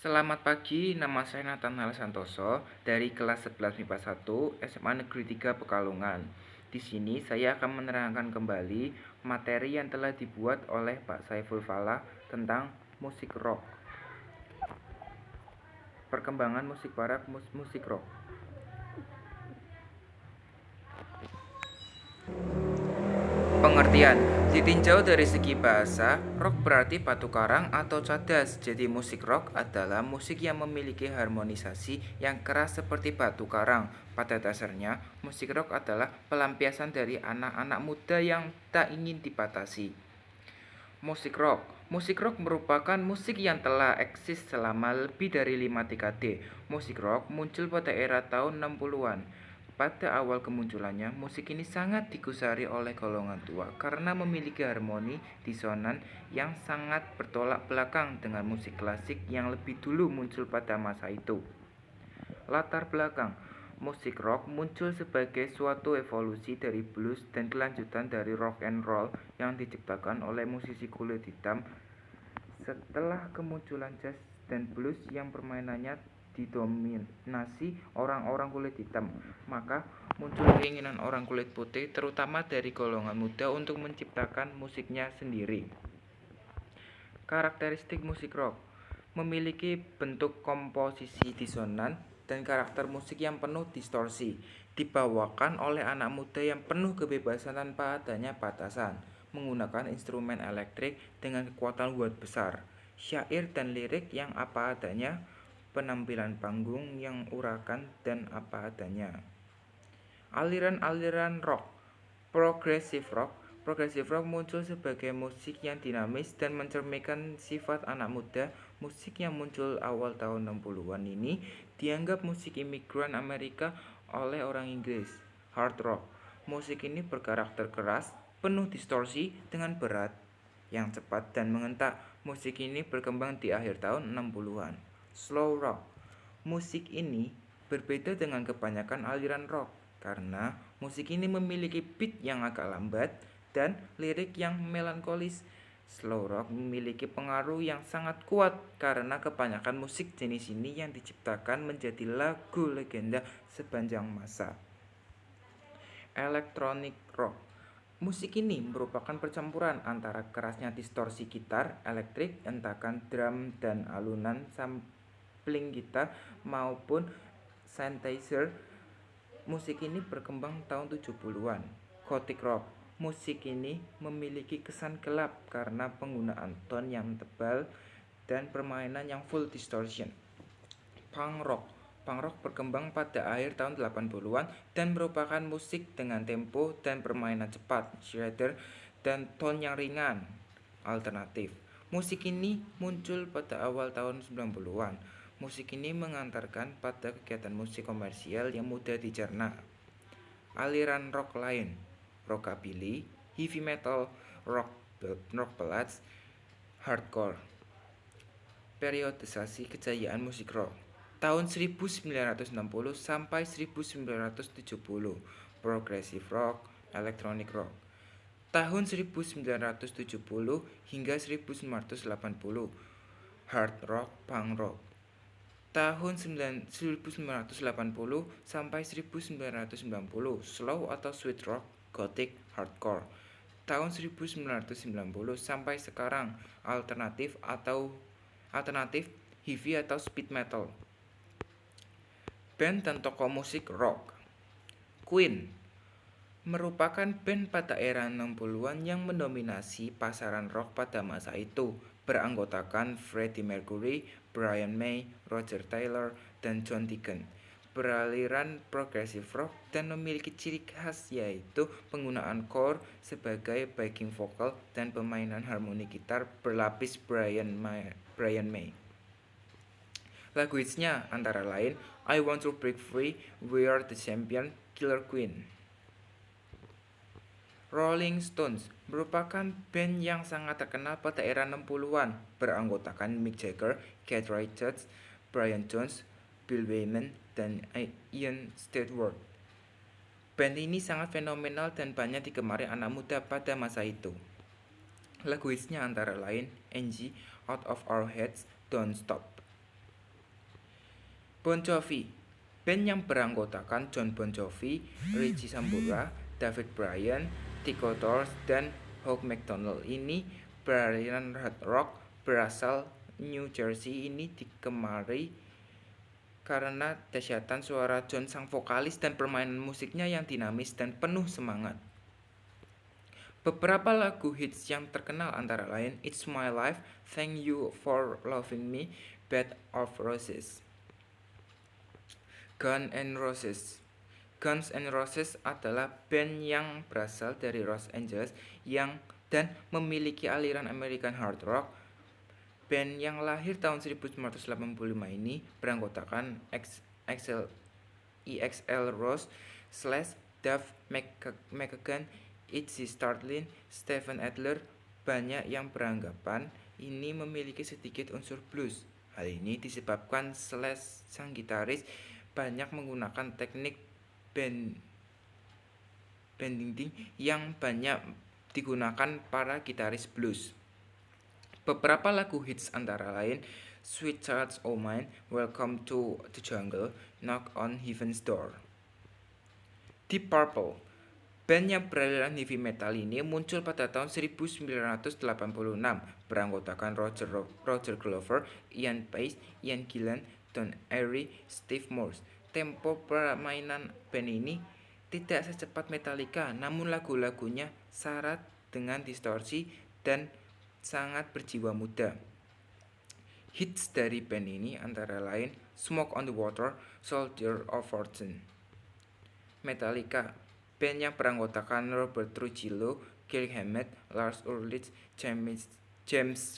Selamat pagi, nama saya Nathanael Santoso dari kelas 11 MIPA 1 SMA Negeri 3 Pekalongan. Di sini saya akan menerangkan kembali materi yang telah dibuat oleh Pak Saiful Falah tentang musik rock. Perkembangan musik barat, musik rock. Pengertian, ditinjau dari segi bahasa, rock berarti batu karang atau cadas. Jadi musik rock adalah musik yang memiliki harmonisasi yang keras seperti batu karang. Pada dasarnya, musik rock adalah pelampiasan dari anak-anak muda yang tak ingin dibatasi. Musik rock merupakan musik yang telah eksis selama lebih dari 5 dekade. Musik rock muncul pada era tahun 60-an. Pada awal kemunculannya, musik ini sangat digusari oleh golongan tua karena memiliki harmoni disonan yang sangat bertolak belakang dengan musik klasik yang lebih dulu muncul pada masa itu. Latar belakang musik rock muncul sebagai suatu evolusi dari blues dan kelanjutan dari rock and roll yang diciptakan oleh musisi kulit hitam. Setelah kemunculan jazz dan blues yang permainannya didominasi orang-orang kulit hitam, maka muncul keinginan orang kulit putih, terutama dari golongan muda, untuk menciptakan musiknya sendiri. Karakteristik musik rock memiliki bentuk komposisi disonan dan karakter musik yang penuh distorsi, dibawakan oleh anak muda yang penuh kebebasan tanpa adanya batasan, menggunakan instrumen elektrik dengan kekuatan watt besar, syair dan lirik yang apa adanya, penampilan panggung yang urakan dan apa adanya. Aliran-aliran rock. Progressive rock muncul sebagai musik yang dinamis dan mencerminkan sifat anak muda. Musik yang muncul awal tahun 60-an ini dianggap musik imigran Amerika oleh orang Inggris. Hard rock. Musik ini berkarakter keras, penuh distorsi dengan berat yang cepat dan mengentak. Musik ini berkembang di akhir tahun 60-an. Slow rock. Musik ini berbeda dengan kebanyakan aliran rock karena musik ini memiliki beat yang agak lambat dan lirik yang melankolis. Slow rock memiliki pengaruh yang sangat kuat karena kebanyakan musik jenis ini yang diciptakan menjadi lagu legenda sepanjang masa. Electronic rock. Musik ini merupakan percampuran antara kerasnya distorsi gitar elektrik, hentakan drum dan alunan sampling gitar maupun synthesizer. Musik ini berkembang tahun 70-an. Gothic rock. Musik ini memiliki kesan gelap karena penggunaan tone yang tebal dan permainan yang full distortion. Punk rock. Punk rock berkembang pada akhir tahun 80-an dan merupakan musik dengan tempo dan permainan cepat, shredder, dan tone yang ringan. Alternatif. Musik ini muncul pada awal tahun 90-an. Musik ini mengantarkan pada kegiatan musik komersial yang mudah dicerna. Aliran rock lain: rockabilly, heavy metal, rock ballads, hardcore. Periodisasi kejayaan musik rock tahun 1960 sampai 1970. Progressive rock, electronic rock tahun 1970 hingga 1980. Hard rock, punk rock tahun 1980 sampai 1990. Slow atau sweet rock, gothic, hardcore tahun 1990 sampai sekarang. Alternatif, heavy atau speed metal. Band dan tokoh musik rock. Queen merupakan band pada era 60-an yang mendominasi pasaran rock pada masa itu, beranggotakan Freddie Mercury, Brian May, Roger Taylor, dan John Deacon. Beraliran progressive rock dan memiliki ciri khas yaitu penggunaan core sebagai backing vokal dan permainan harmoni gitar berlapis Brian May. Lagu hitsnya antara lain I Want to Break Free, We Are the Champion, Killer Queen. Rolling Stones merupakan band yang sangat terkenal pada era 60-an, beranggotakan Mick Jagger, Keith Richards, Brian Jones, Bill Wyman, dan Ian Stewart. Band ini sangat fenomenal dan banyak digemari anak muda pada masa itu. Lagu hitsnya antara lain Angie, Out of Our Heads, Don't Stop. Bon Jovi, band yang beranggotakan John Bon Jovi, Richie Sambora, David Bryan, Tico Torres, dan Hugh McDonald ini beraliran hard rock berasal New Jersey. Ini digemari karena dahsyatan suara John sang vokalis dan permainan musiknya yang dinamis dan penuh semangat. Beberapa lagu hits yang terkenal antara lain It's My Life, Thank You for Loving Me, Bed of Roses. Guns N' Roses. Guns N' Roses adalah band yang berasal dari Los Angeles dan memiliki aliran American hard rock. Band yang lahir tahun 1985 ini beranggotakan EXL Rose, Slash, Duff McKagan, Izzy Stradlin, Steven Adler. Banyak yang beranggapan ini memiliki sedikit unsur blues. Hal ini disebabkan Slash sang gitaris banyak menggunakan teknik bending yang banyak digunakan para gitaris blues. Beberapa lagu hits antara lain Sweet Child O' Mine, Welcome to the Jungle, Knock on Heaven's Door. Deep Purple, band yang beraliran heavy metal ini muncul pada tahun 1986, beranggotakan Roger Glover, Ian Paice, Ian Gillan, Don Airey, Steve Morse. Tempo permainan band ini tidak secepat Metallica, namun lagu-lagunya syarat dengan distorsi dan sangat berjiwa muda. Hits dari band ini antara lain Smoke on the Water, Soldier of Fortune. Metallica, band yang beranggotakan Robert Trujillo, Kirk Hammett, Lars Ulrich, James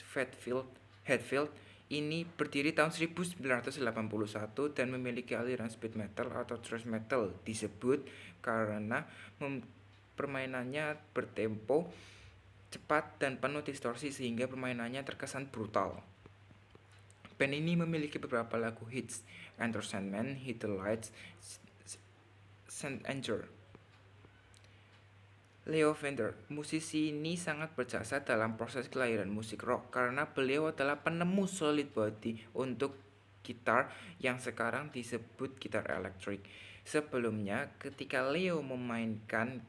Hetfield ini berdiri tahun 1981 dan memiliki aliran speed metal atau thrash metal. Disebut karena permainannya bertempo cepat dan penuh distorsi sehingga permainannya terkesan brutal. Band ini memiliki beberapa lagu hits, Enter Sandman, Hit the Lights, Saint Anger. Leo Fender, musisi ini sangat berjasa dalam proses kelahiran musik rock karena beliau adalah penemu solid body untuk gitar yang sekarang disebut gitar elektrik. Sebelumnya, ketika Leo memainkan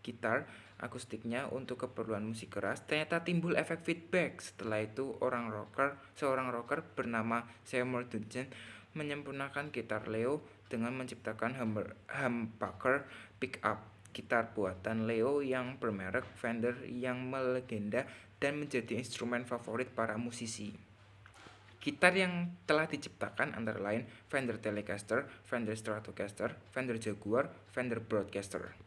gitar akustiknya untuk keperluan musik keras, ternyata timbul efek feedback. Setelah itu, seorang rocker bernama Seymour Duncan menyempurnakan gitar Leo dengan menciptakan humbucker pickup. Gitar buatan Leo yang bermerek Fender yang melegenda dan menjadi instrumen favorit para musisi. Gitar yang telah diciptakan antara lain Fender Telecaster, Fender Stratocaster, Fender Jaguar, Fender Broadcaster.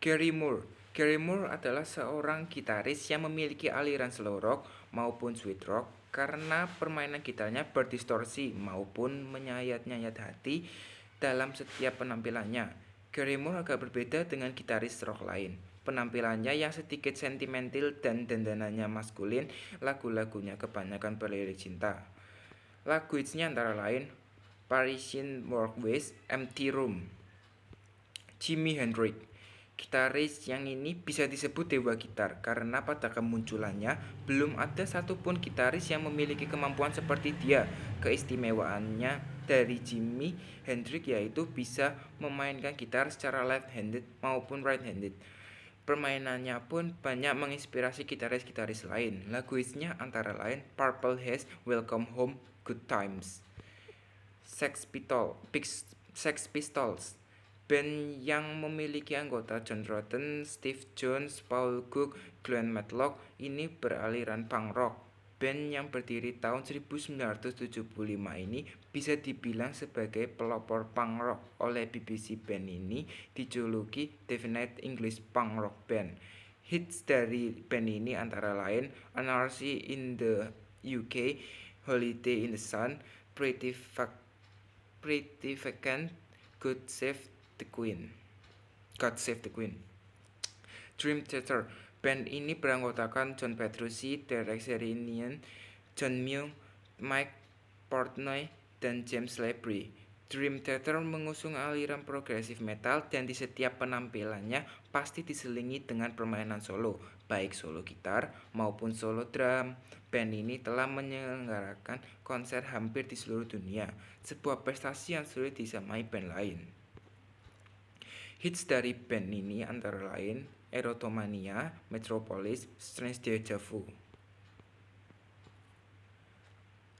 Gary Moore adalah seorang gitaris yang memiliki aliran slow rock maupun sweet rock karena permainan gitarnya berdistorsi maupun menyayat-nyayat hati dalam setiap penampilannya. Gary Moore agak berbeda dengan gitaris rock lain. Penampilannya yang sedikit sentimental dan dandanannya maskulin, lagu-lagunya kebanyakan berlirik cinta. Lagu hitsnya antara lain Parisian Walkways, Empty Room. Jimi Hendrix, gitaris yang ini bisa disebut dewa gitar karena pada kemunculannya belum ada satupun gitaris yang memiliki kemampuan seperti dia. Keistimewaannya dari Jimi Hendrix yaitu bisa memainkan gitar secara left-handed maupun right-handed. Permainannya pun banyak menginspirasi gitaris-gitaris lain. Lagu hitsnya antara lain Purple Haze, Welcome Home, Good Times. Sex Pistols, band yang memiliki anggota John Rotten, Steve Jones, Paul Cook, Glenn Matlock ini beraliran punk rock. Band yang berdiri tahun 1975 ini bisa dibilang sebagai pelopor punk rock. Oleh BBC, band ini dijuluki Definite English Punk Rock Band. Hits dari band ini antara lain Anarchy in the UK, Holiday in the Sun, Pretty Vacant, God Save the Queen. Dream Theater, band ini beranggotakan John Petrucci, Derek Sherinian, John Myung, Mike Portnoy, dan James Labrie. Dream Theater mengusung aliran progressive metal dan di setiap penampilannya pasti diselingi dengan permainan solo. baik solo gitar maupun solo drum. Band ini telah menyelenggarakan konser hampir di seluruh dunia, sebuah prestasi yang sulit disamai band lain. Hits dari band ini antara lain Erotomania, Metropolis, Strange Deja Vu.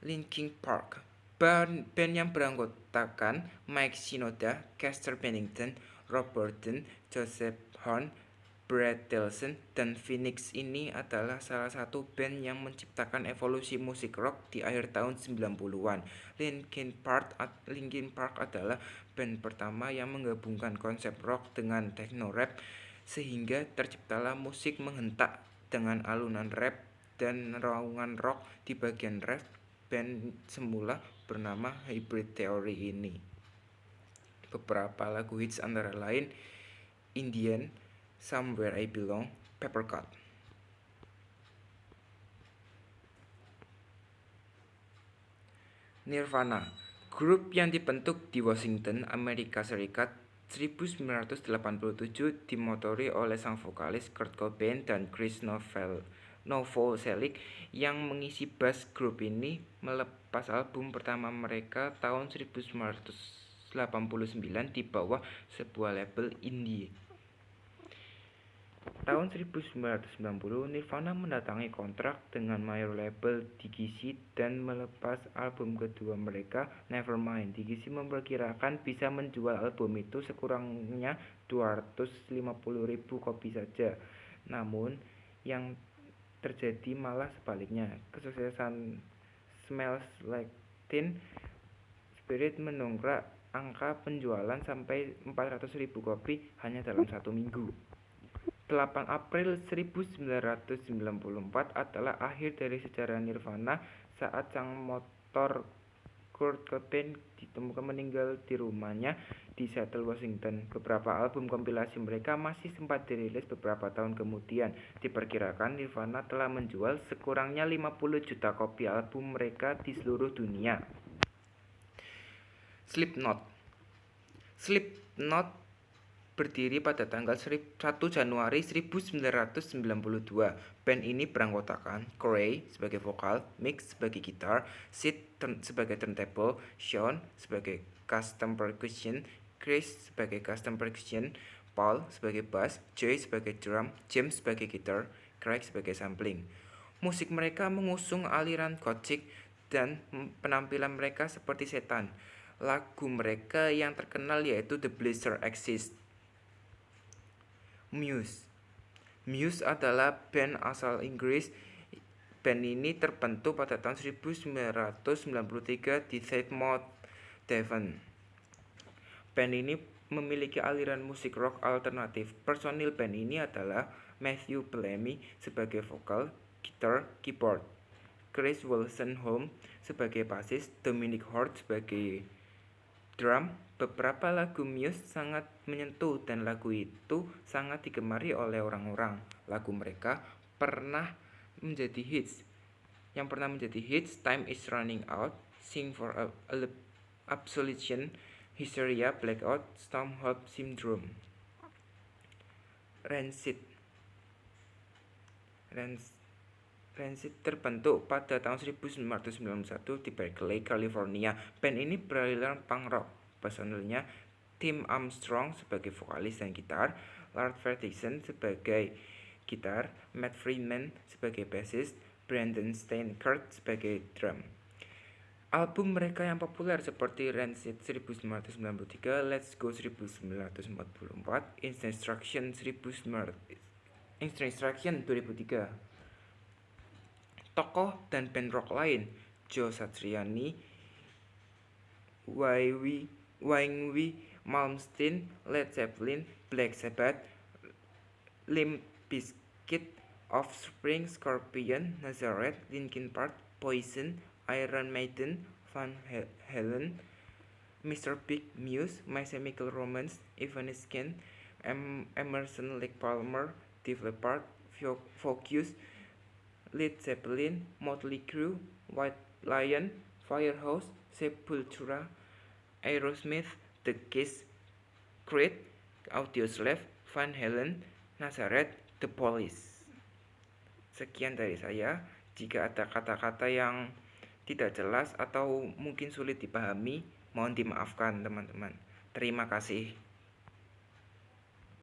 Linkin Park, band yang beranggotakan Mike Shinoda, Chester Bennington, Rob Burton, Joseph Horn, Brad Delson, dan Phoenix ini adalah salah satu band yang menciptakan evolusi musik rock di akhir tahun 90-an. Linkin Park adalah band pertama yang menggabungkan konsep rock dengan techno rap, sehingga terciptalah musik menghentak dengan alunan rap dan raungan rock di bagian ref. Band semula bernama Hybrid Theory ini. Beberapa lagu hits antara lain Indian, Somewhere I Belong, Papercut. Nirvana, grup yang dibentuk di Washington, Amerika Serikat 1987, dimotori oleh sang vokalis Kurt Cobain dan Chris Novoselic yang mengisi bass. Grup ini melepas album pertama mereka tahun 1989 di bawah sebuah label indie. Tahun 1990, Nirvana mendatangi kontrak dengan major label Digici dan melepas album kedua mereka, Nevermind. Digici memperkirakan bisa menjual album itu sekurangnya 250.000 kopi saja. Namun, yang terjadi malah sebaliknya. Kesuksesan Smells Like Teen Spirit mendongkrak angka penjualan sampai 400.000 kopi hanya dalam satu minggu. 8 April 1994 adalah akhir dari sejarah Nirvana saat sang motor Kurt Cobain ditemukan meninggal di rumahnya di Seattle, Washington. Beberapa album kompilasi mereka masih sempat dirilis beberapa tahun kemudian. Diperkirakan Nirvana telah menjual sekurangnya 50 juta kopi album mereka di seluruh dunia. Slipknot berdiri pada tanggal 1 Januari 1992. Band ini beranggotakan Corey sebagai vokal, Mick sebagai gitar, Sid sebagai turntable, Sean sebagai custom percussion, Chris sebagai custom percussion, Paul sebagai bass, Joey sebagai drum, James sebagai gitar, Craig sebagai sampling. Musik mereka mengusung aliran gothic dan penampilan mereka seperti setan. Lagu mereka yang terkenal yaitu The Blister Exists. Muse adalah band asal Inggris. Band ini terbentuk pada tahun 1993 di Sidmouth, Devon. Band ini memiliki aliran musik rock alternatif. Personil band ini adalah Matthew Bellamy sebagai vokal, gitar, keyboard, Chris Wolstenholme sebagai bassis, Dominic Hort sebagai drum. Beberapa lagu Muse sangat menyentuh dan lagu itu sangat digemari oleh orang-orang. Lagu mereka pernah menjadi hits. Yang pernah menjadi hits Time Is Running Out, Sing for Absolution, Hysteria, Blackout, Stockholm Syndrome. Rancid terbentuk pada tahun 1991 di Berkeley, California. Band ini beraliran punk rock. Personilnya Tim Armstrong sebagai vokalis dan gitar, Lars Frederiksen sebagai gitar, Matt Freeman sebagai bassist, Brandon Steinkert sebagai drum. Album mereka yang populer seperti Rancid 1993, Let's Go 1944, Instant Instruction 2003. Tokoh dan band rock lain Joe Satriani, Yngwie Malmsteen, Led Zeppelin, Black Sabbath, Limp Bizkit, Offspring, Scorpions, Nazareth, Linkin Park, Poison, Iron Maiden, Van Halen, Mr. Big, Muse, My Chemical Romance, Evanescence, Emerson, Lake Palmer, Def Leppard, Focus, Led Zeppelin, Motley Crue, White Lion, Firehouse, Sepultura, Aerosmith, The Kiss, Creed, Audioslave, Van Halen, Nazareth, The Police. Sekian dari saya. Jika ada kata-kata yang tidak jelas atau mungkin sulit dipahami, mohon dimaafkan teman-teman. Terima kasih.